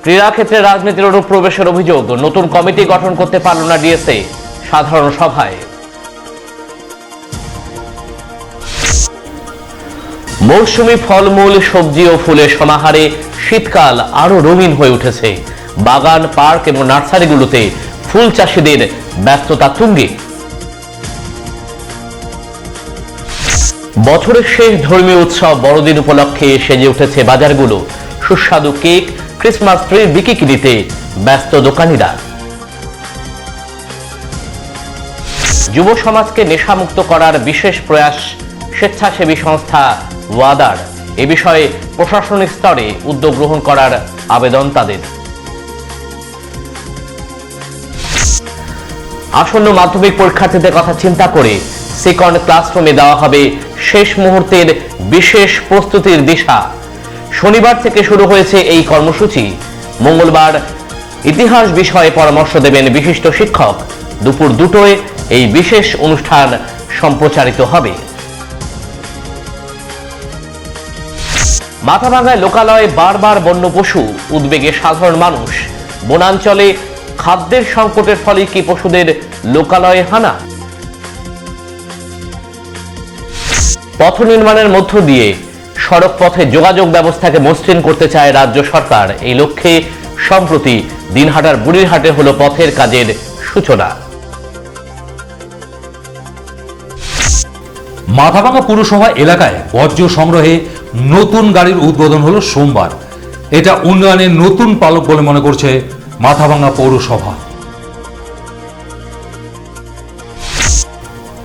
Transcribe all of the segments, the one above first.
ক্রীড়া ক্ষেত্রে রাজনীতির অনুপ্রবেশের অভিযোগ, নতুন কমিটি গঠন করতে পারল না ডিএসএ সাধারণ সভায়। মৌসুমী ফলমূল, সবজি ও ফুলের সমাহারে শীতকাল আরো রঙিন হয়ে উঠেছে। বাগান, পার্ক এবং নার্সারিগুলোতে ফুল চাষিদের ব্যস্ততা তুঙ্গে। বছরের শেষ ধর্মীয় উৎসব বড়দিন উপলক্ষে সেজে উঠেছে বাজারগুলো। সুস্বাদু কেক, ক্রিসমাস ট্রির বিক্রিতে ব্যস্ত দোকানিরা। যুব সমাজকে নেশামুক্ত করার বিশেষ প্রয়াস স্বেচ্ছাসেবী সংস্থা ওয়াদার। এ বিষয়ে প্রশাসনিক স্তরে উদ্যোগ গ্রহণ করার আবেদন তাদের। আসন্ন মাধ্যমিক পরীক্ষার্থীদের কথা চিন্তা করে সেকেন্ড ক্লাসরুমে দেওয়া হবে শেষ মুহূর্তের বিশেষ প্রস্তুতির দিশা। শনিবার থেকে শুরু হয়েছে এই কর্মসূচি। মঙ্গলবার ইতিহাস বিষয়ে পরামর্শ দেবেন বিশিষ্ট শিক্ষক। দুপুর 2টায় এই বিশেষ অনুষ্ঠান সম্প্রচারিত হবে। মাথাভাঙ্গায় লোকালয়ে বারবার বন্য পশু, উদ্বেগে সাধারণ মানুষ। বনাঞ্চলে খাদ্যের সংকটের ফলে কি পশুদের লোকালয়ে হানা? পথ নির্মাণের মধ্য দিয়ে সড়ক পথে যোগাযোগ ব্যবস্থাকে মসৃণ করতে চায় রাজ্য সরকার। এই লক্ষ্যে সম্প্রতি দিনহাটার বুড়িরহাটে হলো পথের কাজের সূচনা। মাথাভাঙ্গা পুরসভা এলাকায় বর্জ্য সংগ্রহে নতুন গাড়ির উদ্বোধন হলো সোমবার। এটা উন্নয়নের নতুন পালক বলে মনে করছে মাথাভাঙ্গা পৌরসভা।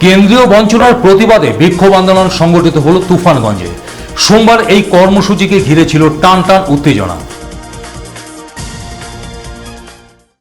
কেন্দ্রীয় বঞ্চনার প্রতিবাদে বিক্ষোভ আন্দোলন সংগঠিত হলো তুফানগঞ্জে। সোমবার এই কর্মসূচিকে ঘিরে ছিল টান টান উত্তেজনা।